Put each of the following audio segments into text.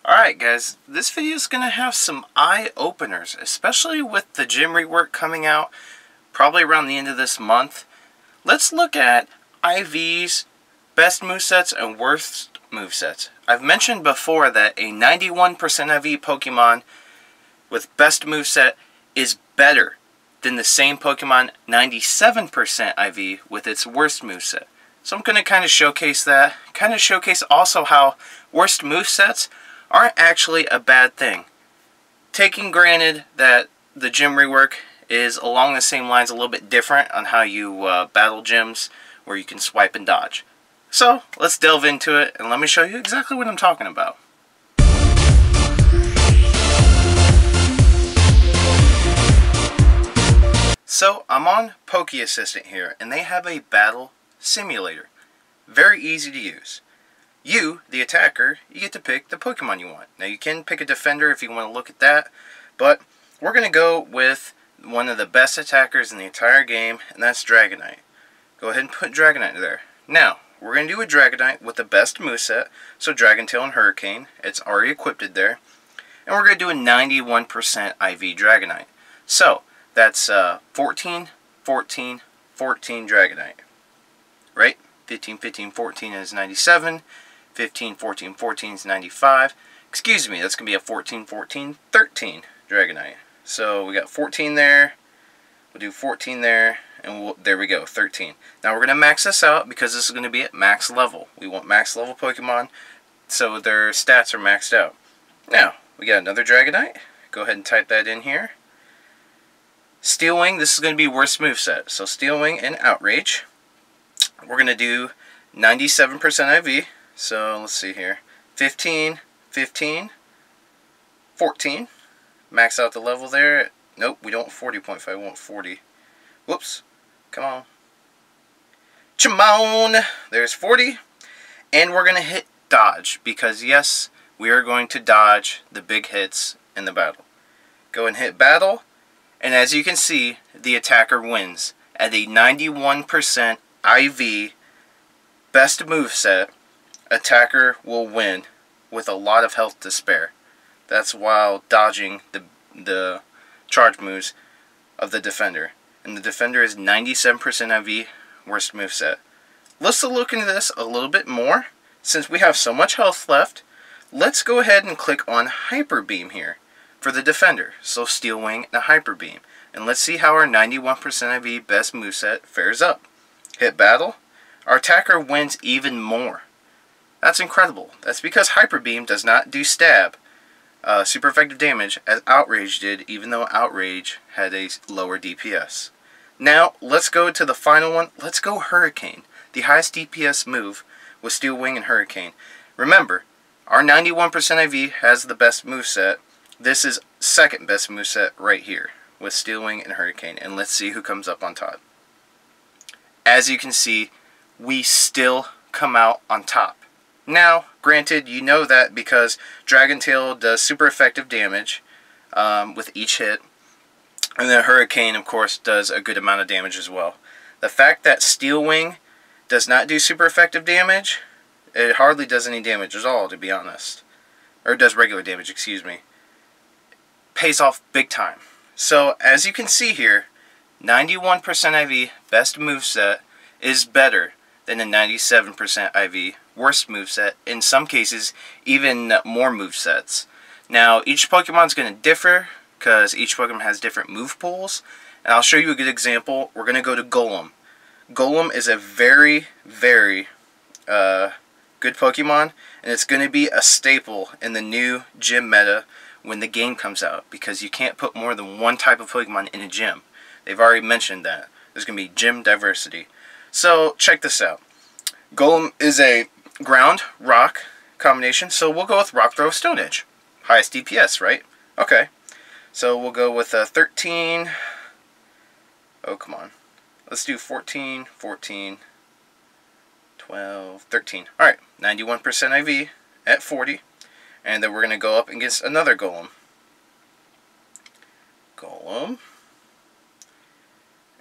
Alright guys, this video is going to have some eye-openers, especially with the gym rework coming out probably around the end of this month. Let's look at IV's best movesets and worst movesets. I've mentioned before that a 91% IV Pokemon with best moveset is better than the same Pokemon 97% IV with its worst moveset. So I'm going to kind of showcase that, showcase also how worst movesets aren't actually a bad thing. Taking granted that the gym rework is along the same lines, a little bit different on how you battle gyms where you can swipe and dodge. So let's delve into it and let me show you exactly what I'm talking about. So I'm on Poke Assistant here and they have a battle simulator. Very easy to use. You, the attacker, you get to pick the Pokemon you want. Now you can pick a defender if you want to look at that, but we're going to go with one of the best attackers in the entire game, and that's Dragonite. Go ahead and put Dragonite there. Now, we're going to do a Dragonite with the best moveset, so Dragon Tail and Hurricane. It's already equipped there. And we're going to do a 91% IV Dragonite. So, that's 14, 14, 14 Dragonite. Right? 15, 15, 14 is 97. 15, 14, 14 is 95. Excuse me, that's going to be a 14, 14, 13 Dragonite. So we got 14 there. We'll do 14 there. And there we go, 13. Now we're going to max this out because this is going to be at max level. We want max level Pokemon so their stats are maxed out. Now, we got another Dragonite. Go ahead and type that in here. Steel Wing, this is going to be worst moveset. So Steel Wing and Outrage. We're going to do 97% IV. So let's see here. 15, 15, 14. Max out the level there. Nope, we don't want 40.5, we want 40. Whoops. Come on. Chamon! There's 40. And we're going to hit dodge because yes, we are going to dodge the big hits in the battle. Go and hit battle. And as you can see, the attacker wins at a 91% IV best moveset. Attacker will win with a lot of health to spare. That's while dodging the charge moves of the defender. And the defender is 97% IV worst moveset. Let's look into this a little bit more. Since we have so much health left, let's go ahead and click on Hyper Beam here for the defender. So Steel Wing and Hyper Beam. And let's see how our 91% IV best moveset fares up. Hit battle. Our attacker wins even more. That's incredible. That's because Hyper Beam does not do stab super effective damage as Outrage did, even though Outrage had a lower DPS. Now, let's go to the final one. Let's go Hurricane, the highest DPS move with Steel Wing and Hurricane. Remember, our 91% IV has the best moveset. This is second best moveset right here with Steel Wing and Hurricane. And let's see who comes up on top. As you can see, we still come out on top. Now, granted, you know that because Dragon Tail does super effective damage with each hit. And then Hurricane, of course, does a good amount of damage as well. The fact that Steel Wing does not do super effective damage, it hardly does any damage at all, to be honest. Or it does regular damage, excuse me. Pays off big time. So, as you can see here, 91% IV best moveset is better than a 97% IV worst moveset. In some cases, even more movesets. Now, each Pokemon's going to differ because each Pokemon has different move pools. And I'll show you a good example. We're going to go to Golem. Golem is a very, very good Pokemon. And it's going to be a staple in the new gym meta when the game comes out. Because you can't put more than one type of Pokemon in a gym. They've already mentioned that. There's going to be gym diversity. So, check this out. Golem is a ground, rock combination. So, we'll go with Rock Throw Stone Edge. Highest DPS, right? Okay. So, we'll go with 13. Oh, come on. Let's do 14, 14, 12, 13. Alright, 91% IV at 40. And then we're going to go up against another Golem. Golem.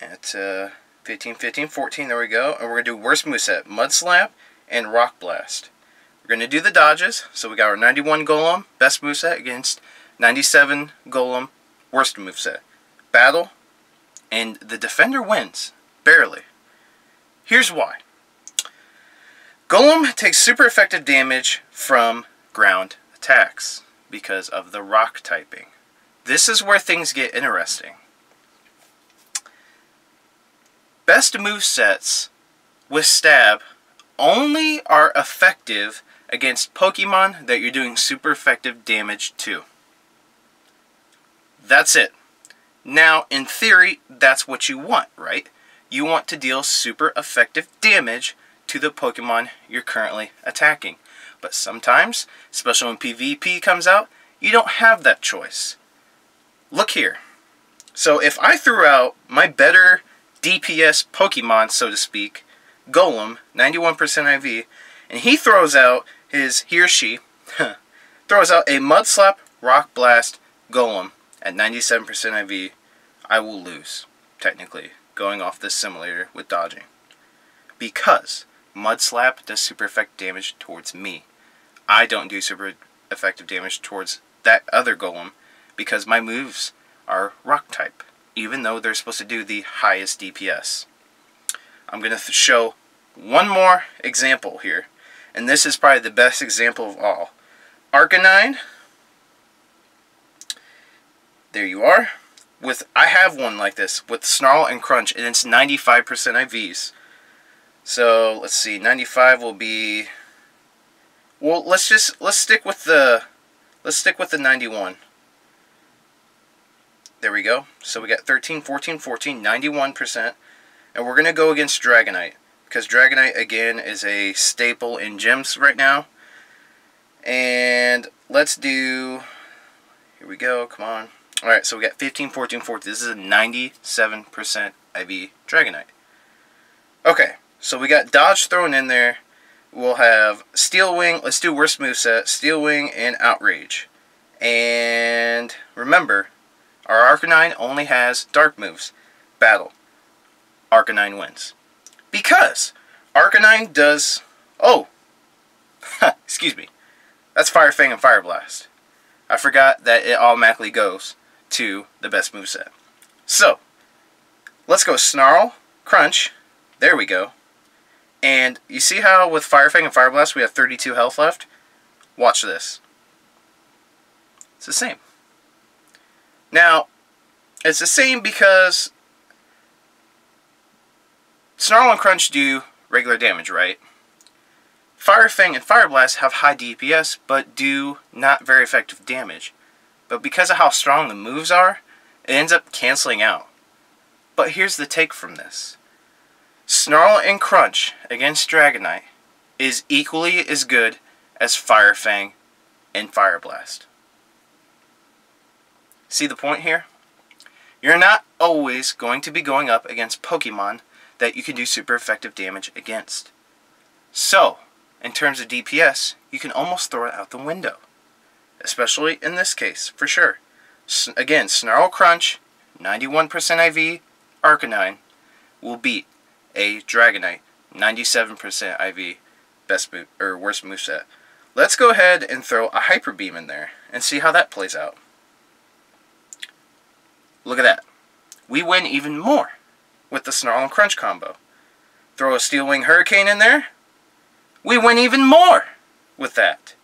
At 15, 15, 14. There we go. And we're going to do worst moveset. Mud Slap and Rock Blast. we're going to do the dodges. So we got our 91 Golem, best moveset, against 97 Golem, worst moveset. Battle, and the defender wins. Barely. Here's why. Golem takes super effective damage from ground attacks because of the rock typing. This is where things get interesting. Best movesets with stab only are effective against Pokemon that you're doing super effective damage to. That's it. Now, in theory, that's what you want, right? You want to deal super effective damage to the Pokemon you're currently attacking. But sometimes, especially when PvP comes out, you don't have that choice. Look here. So if I threw out my better DPS Pokemon, so to speak, Golem, 91% IV, and he throws out he or she, throws out a Mudslap Rock Blast Golem at 97% IV, I will lose, technically, going off this simulator with dodging. Because Mudslap does super effective damage towards me. I don't do super effective damage towards that other Golem because my moves are Rock type, even though they're supposed to do the highest DPS. I'm going to show one more example here, and this is probably the best example of all. Arcanine, there you are. I have one like this with Snarl and Crunch, and it's 95% IVs. So let's see, 95 will be. Well, let's stick with the 91. There we go. So we got 13, 14, 14, 91%, and we're gonna go against Dragonite because Dragonite again is a staple in gyms right now. And let's do. Here we go. Come on. All right. So we got 15, 14, 14. This is a 97% IV Dragonite. Okay. So we got Dodge thrown in there. We'll have Steel Wing. Let's do worst moveset. Steel Wing and Outrage. And remember, our Arcanine only has dark moves. Battle. Arcanine wins. Because Arcanine does. Oh! Excuse me. That's Fire Fang and Fire Blast. I forgot that it automatically goes to the best moveset. So, let's go Snarl, Crunch. There we go. And you see how with Fire Fang and Fire Blast we have 32 health left? Watch this. It's the same. Now, it's the same because Snarl and Crunch do regular damage, right? Fire Fang and Fire Blast have high DPS, but do not very effective damage. But because of how strong the moves are, it ends up canceling out. But here's the take from this. Snarl and Crunch against Dragonite is equally as good as Fire Fang and Fire Blast. See the point here? You're not always going to be going up against Pokemon that you can do super effective damage against. So, in terms of DPS, you can almost throw it out the window. Especially in this case, for sure. Again, Snarl Crunch, 91% IV, Arcanine, will beat a Dragonite, 97% IV, best move or worst moveset. Let's go ahead and throw a Hyper Beam in there and see how that plays out. Look at that. We win even more with the Snarl and Crunch combo. Throw a Steel Wing Hurricane in there. We win even more with that.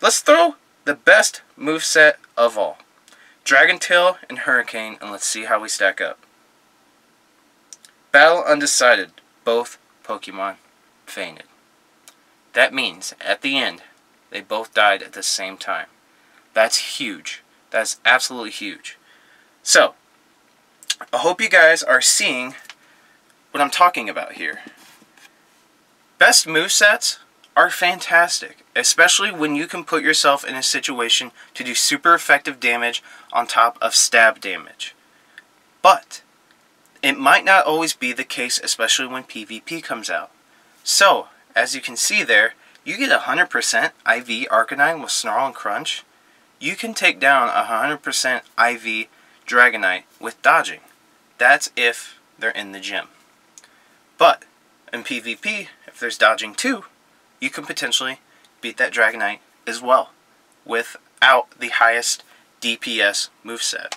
Let's throw the best moveset of all. Dragon Tail and Hurricane, and let's see how we stack up. Battle undecided. Both Pokemon fainted. That means, at the end, they both died at the same time. That's huge. That's absolutely huge. So, I hope you guys are seeing what I'm talking about here. Best movesets are fantastic, especially when you can put yourself in a situation to do super effective damage on top of stab damage. But it might not always be the case, especially when PvP comes out. So, as you can see there, you get 100% IV Arcanine with Snarl and Crunch. You can take down 100% IV Dragonite with dodging. That's if they're in the gym. But in PvP, if there's dodging too, you can potentially beat that Dragonite as well without the highest DPS moveset.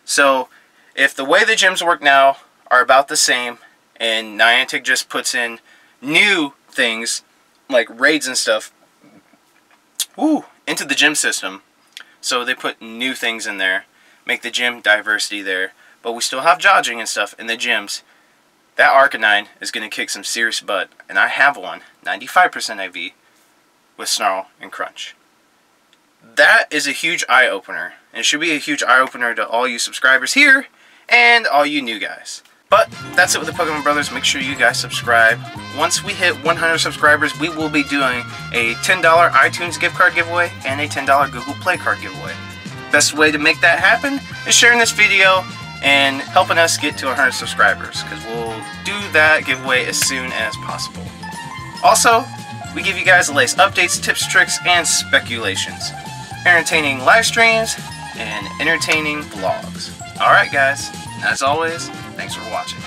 So if the way the gyms work now are about the same and Niantic just puts in new things like raids and stuff into the gym system, so they put new things in there, make the gym diversity there, but we still have dodging and stuff in the gyms, that Arcanine is going to kick some serious butt. And I have one, 95% IV, with Snarl and Crunch. That is a huge eye-opener. And it should be a huge eye-opener to all you subscribers here and all you new guys. But that's it with the Pokemon Brothers. Make sure you guys subscribe. Once we hit 100 subscribers, we will be doing a $10 iTunes gift card giveaway and a $10 Google Play card giveaway. Best way to make that happen is sharing this video and helping us get to 100 subscribers, because we'll do that giveaway as soon as possible. Also, we give you guys the latest updates, tips, tricks, and speculations. Entertaining live streams and entertaining vlogs. Alright guys, as always, thanks for watching.